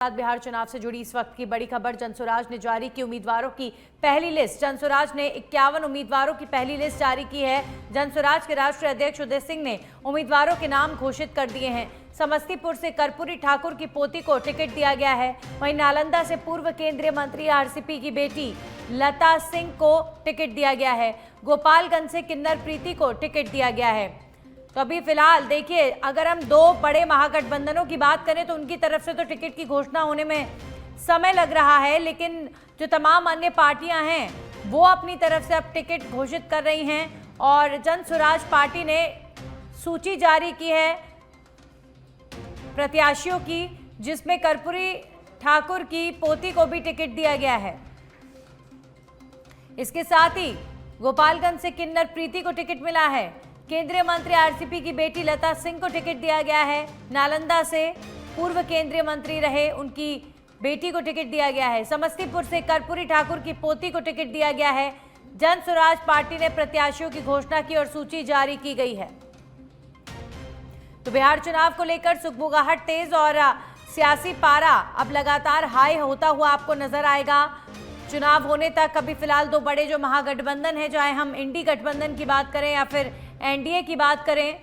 बिहार चुनाव से जुड़ी इस वक्त की बड़ी खबर। जनसुराज ने जारी की उम्मीदवारों की पहली लिस्ट। जनसुराज ने 51 उम्मीदवारों की पहली लिस्ट जारी की है। जनसुराज के राष्ट्रीय अध्यक्ष उदय सिंह ने उम्मीदवारों के नाम घोषित कर दिए हैं। समस्तीपुर से कर्पूरी ठाकुर की पोती को टिकट दिया गया है। वहीं नालंदा से पूर्व केंद्रीय मंत्री आरसीपी की बेटी लता सिंह को टिकट दिया गया है। गोपालगंज से किन्नर प्रीति को टिकट दिया गया है। तो अभी फिलहाल देखिए, अगर हम दो बड़े महागठबंधनों की बात करें तो उनकी तरफ से तो टिकट की घोषणा होने में समय लग रहा है, लेकिन जो तमाम अन्य पार्टियां हैं वो अपनी तरफ से अब टिकट घोषित कर रही हैं। और जनसुराज पार्टी ने सूची जारी की है प्रत्याशियों की, जिसमें कर्पूरी ठाकुर की पोती को भी टिकट दिया गया है। इसके साथ ही गोपालगंज से किन्नर प्रीति को टिकट मिला है। केंद्रीय मंत्री आरसीपी की बेटी लता सिंह को टिकट दिया गया है। नालंदा से पूर्व केंद्रीय मंत्री रहे उनकी बेटी को टिकट दिया गया है। समस्तीपुर से कर्पूरी ठाकुर की पोती को टिकट दिया गया है। जनसुराज पार्टी ने प्रत्याशियों की घोषणा की और सूची जारी की गई है। तो बिहार चुनाव को लेकर सुगबुगाहट तेज और सियासी पारा अब लगातार हाई होता हुआ आपको नजर आएगा। चुनाव होने तक अभी फिलहाल दो बड़े जो महागठबंधन है, चाहे हम इंडी गठबंधन की बात करें या फिर एनडीए की बात करें,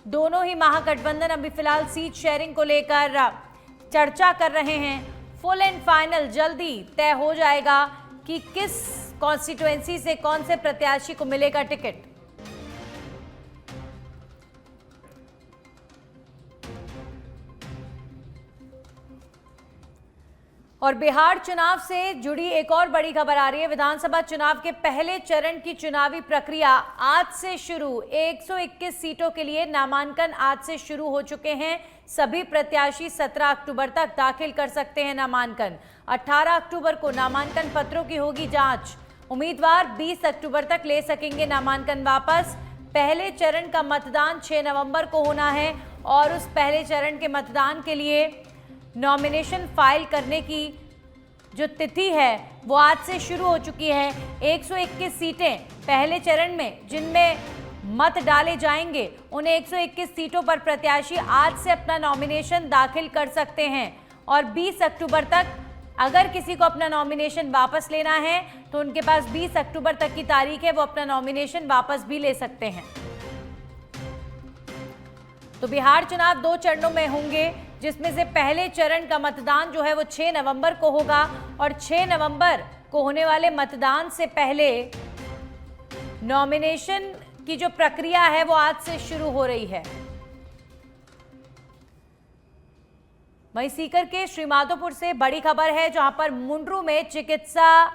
दोनों ही महागठबंधन अभी फिलहाल सीट शेयरिंग को लेकर चर्चा कर रहे हैं। फुल एंड फाइनल जल्दी तय हो जाएगा कि किस कॉन्स्टिट्यूएंसी से कौन से प्रत्याशी को मिलेगा टिकट। और बिहार चुनाव से जुड़ी एक और बड़ी खबर आ रही है। विधानसभा चुनाव के पहले चरण की चुनावी प्रक्रिया आज से शुरू। 121 सीटों के लिए नामांकन आज से शुरू हो चुके हैं। सभी प्रत्याशी 17 अक्टूबर तक दाखिल कर सकते हैं नामांकन। 18 अक्टूबर को नामांकन पत्रों की होगी जांच। उम्मीदवार 20 अक्टूबर तक ले सकेंगे नामांकन वापस। पहले चरण का मतदान 6 नवंबर को होना है और उस पहले चरण के मतदान के लिए नॉमिनेशन फाइल करने की जो तिथि है वो आज से शुरू हो चुकी है। 121 सीटें पहले चरण में जिनमें मत डाले जाएंगे, उन 121 सीटों पर प्रत्याशी आज से अपना नॉमिनेशन दाखिल कर सकते हैं और 20 अक्टूबर तक अगर किसी को अपना नॉमिनेशन वापस लेना है तो उनके पास 20 अक्टूबर तक की तारीख है, वो अपना नॉमिनेशन वापस भी ले सकते हैं। तो बिहार चुनाव 2 चरणों में होंगे, जिसमें से पहले चरण का मतदान जो है वो 6 नवंबर को होगा और 6 नवंबर को होने वाले मतदान से पहले नॉमिनेशन की जो प्रक्रिया है वो आज से शुरू हो रही है। वहीं सीकर के श्रीमाधोपुर से बड़ी खबर है, जहां पर मुंड्रू में चिकित्सा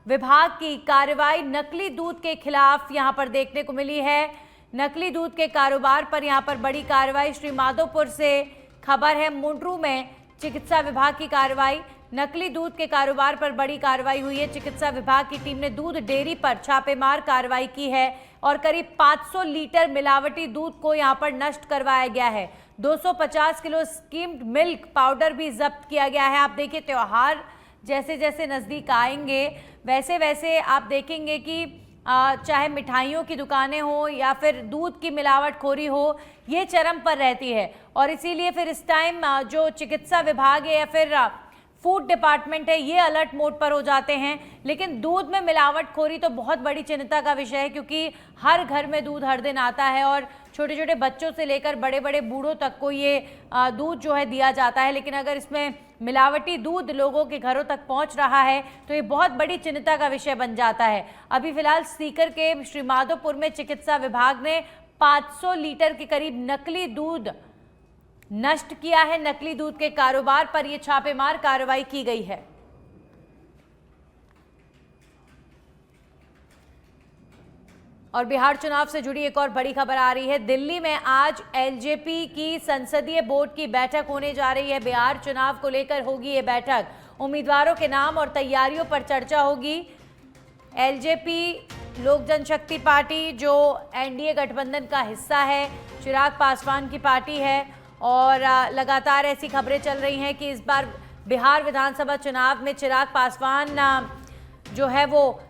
विभाग की कार्रवाई नकली दूध के खिलाफ यहां पर देखने को मिली है। नकली दूध के कारोबार पर यहां पर बड़ी कार्रवाई। श्रीमाधोपुर से खबर है, मुंड्रू में चिकित्सा विभाग की कार्रवाई। नकली दूध के कारोबार पर बड़ी कार्रवाई हुई है। चिकित्सा विभाग की टीम ने दूध डेयरी पर छापेमार कार्रवाई की है और करीब 500 लीटर मिलावटी दूध को यहां पर नष्ट करवाया गया है। 250 किलो स्किम्ड मिल्क पाउडर भी जब्त किया गया है। आप देखिए, त्योहार जैसे जैसे नज़दीक आएंगे वैसे वैसे आप देखेंगे कि चाहे मिठाइयों की दुकानें हो या फिर दूध की मिलावटखोरी हो, ये चरम पर रहती है। और इसीलिए फिर इस टाइम जो चिकित्सा विभाग है या फिर फूड डिपार्टमेंट है, ये अलर्ट मोड पर हो जाते हैं। लेकिन दूध में मिलावटखोरी तो बहुत बड़ी चिंता का विषय है, क्योंकि हर घर में दूध हर दिन आता है और छोटे छोटे बच्चों से लेकर बड़े बड़े बूढ़ों तक को ये दूध जो है दिया जाता है। लेकिन अगर इसमें मिलावटी दूध लोगों के घरों तक पहुंच रहा है तो ये बहुत बड़ी चिंता का विषय बन जाता है। अभी फिलहाल सीकर के श्रीमाधोपुर में चिकित्सा विभाग ने 500 लीटर के करीब नकली दूध नष्ट किया है। नकली दूध के कारोबार पर यह छापेमार कार्रवाई की गई है। और बिहार चुनाव से जुड़ी एक और बड़ी खबर आ रही है। दिल्ली में आज एलजेपी की संसदीय बोर्ड की बैठक होने जा रही है। बिहार चुनाव को लेकर होगी ये बैठक। उम्मीदवारों के नाम और तैयारियों पर चर्चा होगी। एलजेपी लोक जनशक्ति पार्टी जो एनडीए गठबंधन का हिस्सा है, चिराग पासवान की पार्टी है और लगातार ऐसी खबरें चल रही हैं कि इस बार बिहार विधानसभा चुनाव में चिराग पासवान जो है वो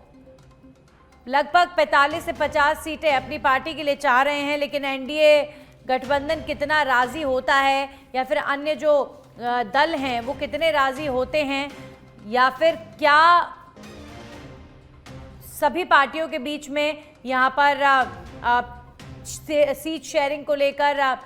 लगभग 45 से 50 सीटें अपनी पार्टी के लिए चाह रहे हैं। लेकिन एनडीए गठबंधन कितना राजी होता है या फिर अन्य जो दल हैं वो कितने राजी होते हैं, या फिर क्या सभी पार्टियों के बीच में यहाँ पर सीट शेयरिंग को लेकर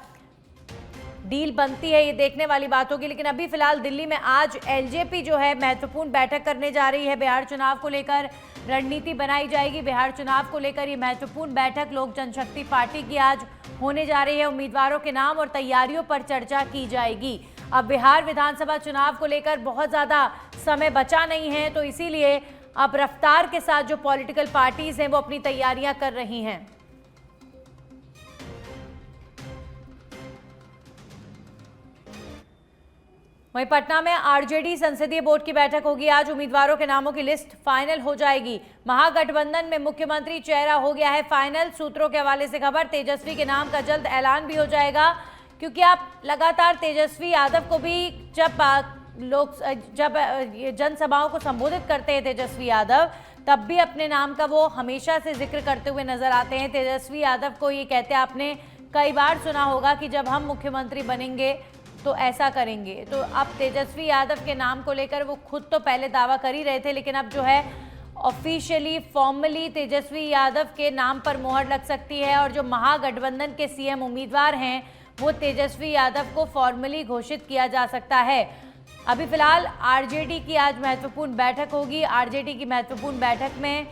डील बनती है, ये देखने वाली बात होगी। लेकिन अभी फिलहाल दिल्ली में आज एलजेपी जो है महत्वपूर्ण बैठक करने जा रही है। बिहार चुनाव को लेकर रणनीति बनाई जाएगी। बिहार चुनाव को लेकर ये महत्वपूर्ण बैठक लोक जनशक्ति पार्टी की आज होने जा रही है। उम्मीदवारों के नाम और तैयारियों पर चर्चा की जाएगी। अब बिहार विधानसभा चुनाव को लेकर बहुत ज़्यादा समय बचा नहीं है, तो इसीलिए अब रफ्तार के साथ जो पॉलिटिकल पार्टीज हैं वो अपनी तैयारियां कर रही हैं। वहीं पटना में आरजेडी संसदीय बोर्ड की बैठक होगी आज। उम्मीदवारों के नामों की लिस्ट फाइनल हो जाएगी। महागठबंधन में मुख्यमंत्री चेहरा हो गया है फाइनल। सूत्रों के हवाले से खबर, तेजस्वी के नाम का जल्द ऐलान भी हो जाएगा, क्योंकि आप लगातार तेजस्वी यादव को भी जब जनसभाओं को संबोधित करते हैं तेजस्वी यादव, तब भी अपने नाम का वो हमेशा से जिक्र करते हुए नजर आते हैं। तेजस्वी यादव को ये कहते हैं, आपने कई बार सुना होगा कि जब हम मुख्यमंत्री बनेंगे तो ऐसा करेंगे। तो अब तेजस्वी यादव के नाम को लेकर वो खुद तो पहले दावा कर ही रहे थे, लेकिन अब जो है ऑफिशियली फॉर्मली तेजस्वी यादव के नाम पर मोहर लग सकती है। और जो महागठबंधन के सीएम उम्मीदवार हैं वो तेजस्वी यादव को फॉर्मली घोषित किया जा सकता है। अभी फिलहाल आरजेडी की आज महत्वपूर्ण बैठक होगी। आरजेडी की महत्वपूर्ण बैठक में,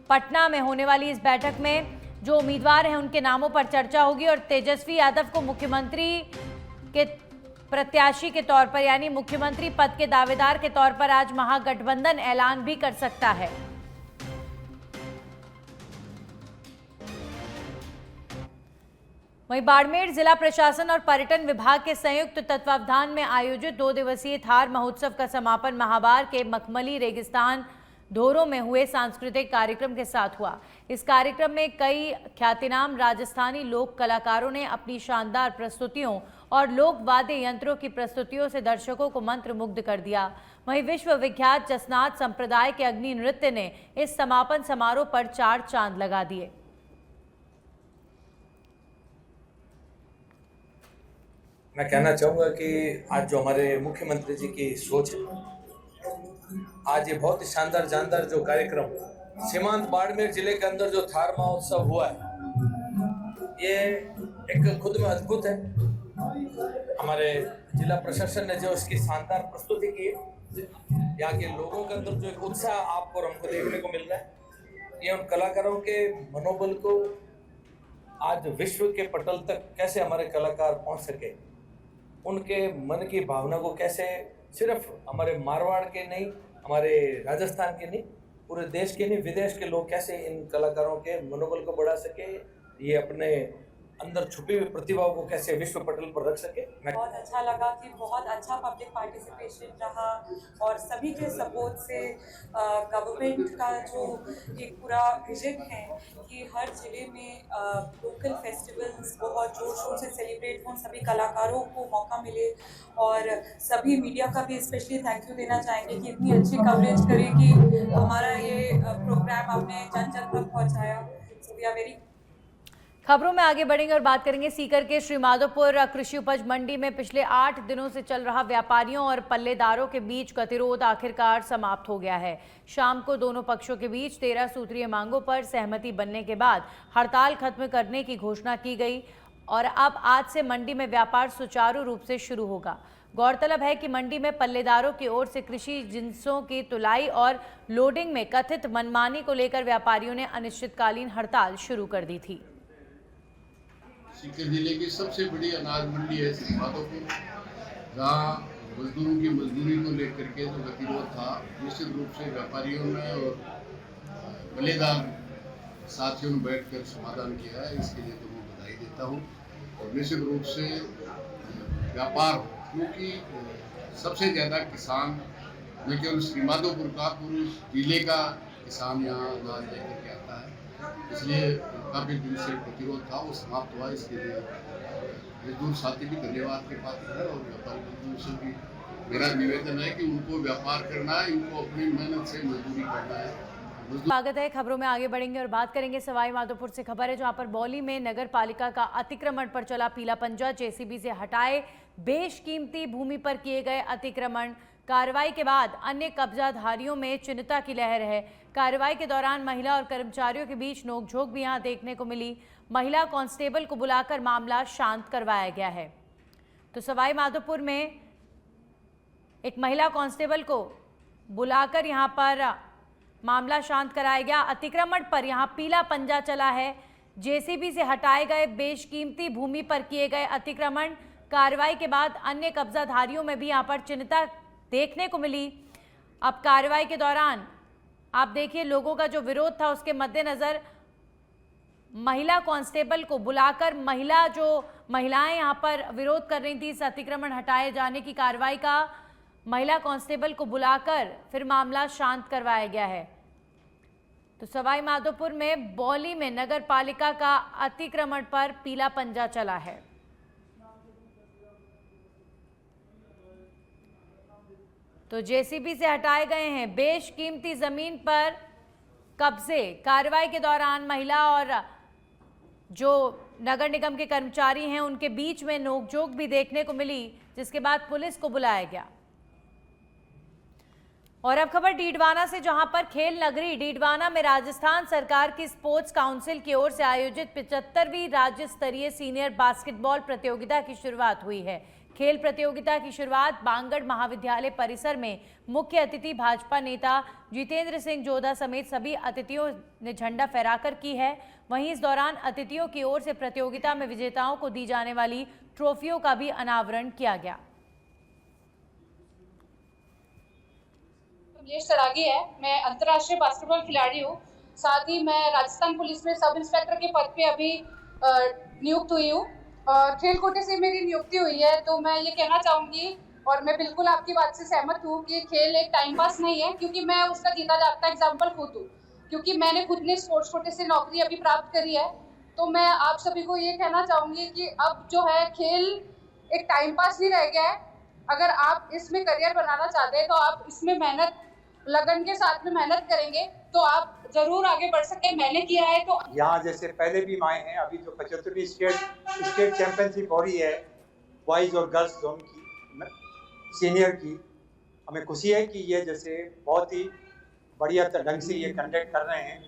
पटना में होने वाली इस बैठक में जो उम्मीदवार हैं उनके नामों पर चर्चा होगी और तेजस्वी यादव को मुख्यमंत्री के प्रत्याशी के तौर पर, यानी मुख्यमंत्री पद के दावेदार के तौर पर आज महागठबंधन ऐलान भी कर सकता है। वहीं बाड़मेर जिला प्रशासन और पर्यटन विभाग के संयुक्त तत्वावधान में आयोजित 2 दिवसीय थार महोत्सव का समापन महाबार के मखमली रेगिस्तान धोरों में हुए सांस्कृतिक कार्यक्रम के साथ हुआ। इस कार्यक्रम में कई ख्यातिनाम राजस्थानी लोक कलाकारों ने अपनी शानदार प्रस्तुतियों और लोक वाद्य यंत्रों की प्रस्तुतियों से दर्शकों को मंत्रमुग्ध कर दिया। वहीं विश्व विख्यात जसनाथ संप्रदाय के अग्नि नृत्य ने इस समापन समारोह पर 4 चांद लगा दिए। मैं कहना चाहूँगा कि आज जो हमारे मुख्यमंत्री जी की सोच है, आज ये बहुत ही शानदार जानदार जो कार्यक्रम सीमांत बाड़मेर जिले के अंदर जो थार महोत्सव हुआ है, ये एक खुद में अद्भुत है। हमारे जिला प्रशासन ने जो इसकी शानदार प्रस्तुति की है, यहाँ के लोगों के अंदर जो एक उत्साह आपको और हमको देखने को मिल रहा है, ये उन कलाकारों के मनोबल को आज विश्व के पटल तक कैसे हमारे कलाकार पहुँच सके, उनके मन की भावना को कैसे सिर्फ हमारे मारवाड़ के नहीं, हमारे राजस्थान के नहीं, पूरे देश के नहीं, विदेश के लोग कैसे इन कलाकारों के मनोबल को बढ़ा सके, ये अपने अंदर छुपी हुई प्रतिभाओं को कैसे विश्व पटल पर रख सके। बहुत अच्छा लगा कि बहुत अच्छा पब्लिक पार्टिसिपेशन रहा और सभी के सपोर्ट से गवर्नमेंट का जो एक पूरा विजन है कि हर जिले में लोकल फेस्टिवल्स बहुत जोर शोर से सेलिब्रेट हों, सभी कलाकारों को मौका मिले। और सभी मीडिया का भी स्पेशली थैंक यू देना चाहेंगे कि इतनी अच्छी कवरेज करें कि हमारा ये प्रोग्राम आपने जन जन तक पहुँचाया। So we are very. खबरों में आगे बढ़ेंगे और बात करेंगे सीकर के श्रीमाधोपुर कृषि उपज मंडी में पिछले 8 दिनों से चल रहा व्यापारियों और पल्लेदारों के बीच गतिरोध आखिरकार समाप्त हो गया है। शाम को दोनों पक्षों के बीच 13 सूत्रीय मांगों पर सहमति बनने के बाद हड़ताल खत्म करने की घोषणा की गई और अब आज से मंडी में व्यापार सुचारू रूप से शुरू होगा। गौरतलब है कि मंडी में पल्लेदारों की ओर से कृषि जिन्सों की तुलाई और लोडिंग में कथित मनमानी को लेकर व्यापारियों ने अनिश्चितकालीन हड़ताल शुरू कर दी थी। सीकर जिले की सबसे बड़ी अनाज मंडी है श्रीमाधोपुर, जहाँ मजदूरों की मजदूरी को लेकर के जो गतिरोध था, निश्चित रूप से व्यापारियों ने और पल्लेदार साथियों ने बैठकर समाधान किया है। इसके लिए तो मैं बधाई देता हूँ। और निश्चित रूप से व्यापार, क्योंकि सबसे ज़्यादा किसान न केवल श्रीमाधोपुर का, पूरे जिले का किसान यहाँ अनाज लेकर के आता है, इसलिए काफ़ी दिन से प्रतिरोध था, वो समाप्त हुआ। इसके लिए मजदूर साथी भी धन्यवाद के पात्र है और व्यापारी मजदूर से भी मेरा निवेदन है कि उनको व्यापार करना है, इनको अपनी मेहनत से मजदूरी करना है। स्वागत है। खबरों में आगे बढ़ेंगे और बात करेंगे सवाई माधोपुर से। खबर है जहां पर बौली में नगर पालिका का अतिक्रमण पर चला पीला पंजा। जेसीबी से हटाए बेशकीमती भूमि पर किए गए अतिक्रमण। कार्रवाई के बाद अन्य कब्जाधारियों में चिंता की लहर है। कार्रवाई के दौरान महिला और कर्मचारियों के बीच नोकझोंक भी यहां देखने को मिली। महिला कांस्टेबल को बुलाकर मामला शांत करवाया गया है। तो सवाई माधोपुर में एक महिला कांस्टेबल को बुलाकर यहां पर मामला शांत कराया गया। अतिक्रमण पर यहां पीला पंजा चला है। जेसीबी से हटाए गए बेशकीमती भूमि पर किए गए अतिक्रमण। कार्रवाई के बाद अन्य कब्जाधारियों में भी यहां पर चिंता देखने को मिली। अब कार्रवाई के दौरान आप देखिए लोगों का जो विरोध था उसके मद्देनजर महिला कांस्टेबल को बुलाकर महिलाएं यहां पर विरोध कर रही थी इस अतिक्रमण हटाए जाने की कार्रवाई का, महिला कांस्टेबल को बुलाकर फिर मामला शांत करवाया गया है। तो सवाई माधोपुर में बौली में नगर पालिका का अतिक्रमण पर पीला पंजा चला है। तो जेसीबी से हटाए गए हैं बेशकीमती जमीन पर कब्जे। कार्रवाई के दौरान महिला और जो नगर निगम के कर्मचारी हैं उनके बीच में नोकझोंक भी देखने को मिली, जिसके बाद पुलिस को बुलाया गया। और अब खबर डीडवाना से, जहां पर खेल नगरी डीडवाना में राजस्थान सरकार की स्पोर्ट्स काउंसिल की ओर से आयोजित 75वीं राज्य स्तरीय सीनियर बास्केटबॉल प्रतियोगिता की शुरुआत हुई है। खेल प्रतियोगिता की शुरुआत बांगड़ महाविद्यालय परिसर में मुख्य अतिथि भाजपा नेता जितेंद्र सिंह जोधा समेत सभी अतिथियों ने झंडा फहराकर की है। वहीं इस दौरान अतिथियों की ओर से प्रतियोगिता में विजेताओं को दी जाने वाली ट्रॉफियों का भी अनावरण किया गया। कमलेश सरागी है, मैं अंतर्राष्ट्रीय बास्केटबॉल खिलाड़ी हूँ। साथ ही मैं राजस्थान पुलिस में सब इंस्पेक्टर के पद पे अभी नियुक्त हुई हूँ और खेल कोटे से मेरी नियुक्ति हुई है। तो मैं ये कहना चाहूँगी और मैं बिल्कुल आपकी बात से सहमत हूँ कि खेल एक टाइम पास नहीं है, क्योंकि मैं उसका जीता जागता एग्जाम्पल खुद हूँ, क्योंकि मैंने खुद ने स्पोर्ट्स कोटे से नौकरी अभी प्राप्त करी है। तो मैं आप सभी को ये कहना चाहूँगी कि अब जो है खेल एक टाइम पास नहीं रह गया है। अगर आप इसमें करियर बनाना चाहते हैं तो आप इसमें मेहनत लगन के साथ में मेहनत करेंगे तो आप जरूर आगे बढ़ सकते हैं। मैंने किया है तो यहाँ जैसे पहले भी आए हैं, अभी जो 75वीं स्टेट चैंपियनशिप हो रही है बॉयज़ और गर्ल्स जोन की सीनियर की, हमें खुशी है कि ये जैसे बहुत ही बढ़िया ढंग से ये कंडक्ट कर रहे हैं।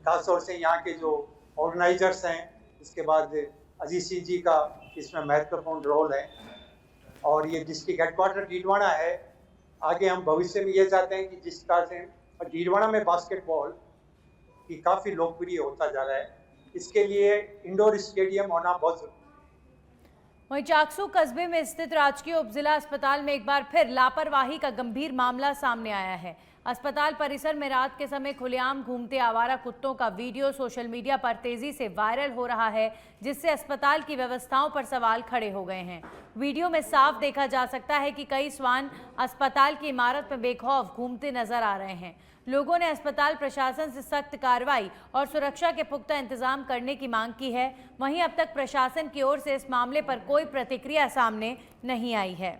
खासतौर से यहाँ के जो ऑर्गेनाइजर्स हैं, इसके बाद अजीत सिंह जी का इसमें महत्वपूर्ण रोल है। और ये डिस्ट्रिक्ट हेडक्वार्टर डीडवाना है। आगे हम भविष्य में ये चाहते हैं कि जिस तरह से डीडवाना में बास्केटबॉल की काफ़ी लोकप्रिय होता जा रहा है, इसके लिए इंडोर स्टेडियम होना बहुत जरूरी है। वहीं चाकसू कस्बे में स्थित राजकीय उपजिला अस्पताल में एक बार फिर लापरवाही का गंभीर मामला सामने आया है। अस्पताल परिसर में रात के समय खुलेआम घूमते आवारा कुत्तों का वीडियो सोशल मीडिया पर तेजी से वायरल हो रहा है, जिससे अस्पताल की व्यवस्थाओं पर सवाल खड़े हो गए हैं। वीडियो में साफ देखा जा सकता है कि कई श्वान अस्पताल की इमारत में बेखौफ घूमते नजर आ रहे हैं। लोगों ने अस्पताल प्रशासन से सख्त कार्रवाई और सुरक्षा के पुख्ता इंतजाम करने की मांग की है। वहीं अब तक प्रशासन की ओर से इस मामले पर कोई प्रतिक्रिया सामने नहीं आई है।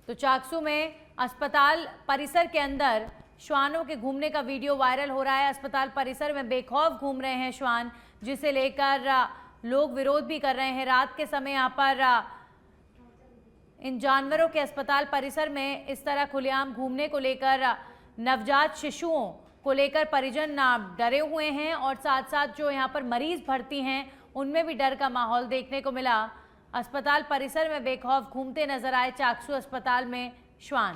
तो चाकसू में अस्पताल परिसर के अंदर श्वानों के घूमने का वीडियो वायरल हो रहा है। अस्पताल परिसर में बेखौफ घूम रहे हैं श्वान, जिसे लेकर लोग विरोध भी कर रहे हैं। रात के समय यहाँ पर इन जानवरों के अस्पताल परिसर में इस तरह खुलेआम घूमने को लेकर नवजात शिशुओं को लेकर परिजन डरे हुए हैं और साथ साथ जो यहाँ पर मरीज भर्ती हैं उनमें भी डर का माहौल देखने को मिला। अस्पताल परिसर में बेखौफ घूमते नजर आए चाकसू अस्पताल में श्वान।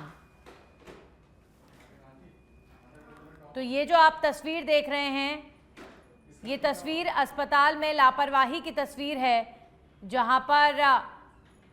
तो ये जो आप तस्वीर देख रहे हैं, ये तस्वीर अस्पताल में लापरवाही की तस्वीर है, जहां पर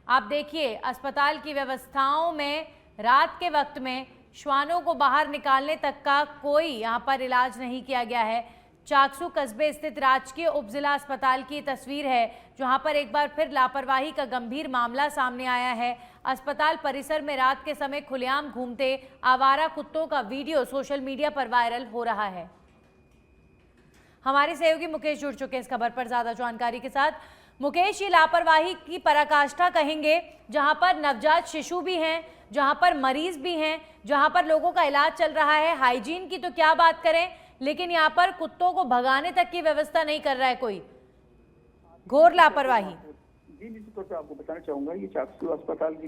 आप देखिए अस्पताल की व्यवस्थाओं में रात के वक्त में श्वानों को बाहर निकालने तक का कोई यहाँ पर इलाज नहीं किया गया है। चाकसू कस्बे स्थित राजकीय उपजिला अस्पताल की तस्वीर है, जहां पर एक बार फिर लापरवाही का गंभीर मामला सामने आया है। अस्पताल परिसर में रात के समय खुलेआम घूमते आवारा कुत्तों का वीडियो सोशल मीडिया पर वायरल हो रहा है। हमारे सहयोगी मुकेश जुड़ चुके हैं इस खबर पर ज्यादा जानकारी के साथ। मुकेश, ये लापरवाही की पराकाष्ठा कहेंगे, जहां पर नवजात शिशु भी हैं, जहां पर मरीज भी हैं, जहां पर लोगों का इलाज चल रहा है। हाइजीन की तो क्या बात करें, लेकिन यहाँ पर कुत्तों को भगाने तक की व्यवस्था नहीं कर रहा है कोई। घोर लापरवाही। जी निश्चित तौर पर आपको बताना चाहूंगा, ये चाकसू अस्पताल की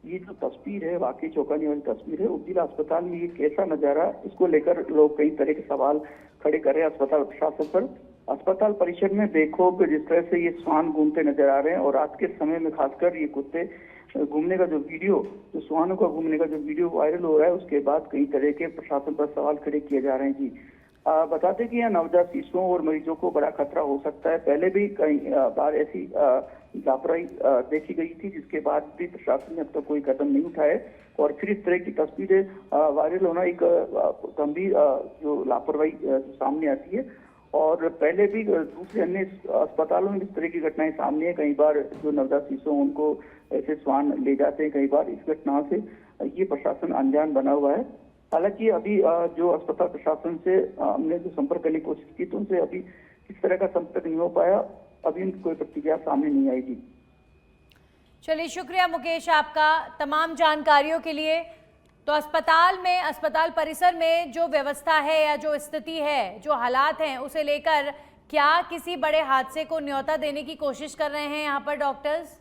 ये जो तस्वीर है, वाकई चौंकाने वाली तस्वीर है। उपजिला अस्पताल में ये कैसा नजारा, इसको लेकर लोग कई तरह के सवाल खड़े कर रहे हैं अस्पताल प्रशासन पर। अस्पताल परिसर में देखो जिस तरह से ये श्वान घूमते नजर आ रहे हैं, और रात के समय में खासकर ये कुत्ते घूमने का जो वीडियो, जो श्वानों का घूमने का जो वीडियो वायरल हो रहा है, उसके बाद कई तरह के प्रशासन पर सवाल खड़े किए जा रहे हैं। जी बताते कि यहाँ नवजात शिशुओं और मरीजों को बड़ा खतरा हो सकता है। पहले भी कई बार ऐसी लापरवाही देखी गई थी, जिसके बाद भी प्रशासन ने अब तक कोई कदम नहीं उठाए, और फिर इस तरह की तस्वीरें वायरल होना एक गंभीर जो लापरवाही सामने आती है। और पहले भी दूसरे अन्य अस्पतालों में इस तरह की घटनाएं सामने है। कई बार जो नवजात शिशु उनको ऐसे श्वान ले जाते हैं, कई बार इस घटना से ये प्रशासन अनजान बना हुआ है। हालांकि अभी जो अस्पताल प्रशासन से हमने जो संपर्क करने की कोशिश की, तो उनसे अभी किस तरह का संपर्क नहीं हो पाया, अभी उनकी कोई प्रतिक्रिया सामने नहीं आई। जी चलिए, शुक्रिया मुकेश आपका तमाम जानकारियों के लिए। तो अस्पताल परिसर में जो व्यवस्था है या जो स्थिति है, जो हालात हैं, उसे लेकर क्या किसी बड़े हादसे को न्योता देने की कोशिश कर रहे हैं यहाँ पर डॉक्टर्स?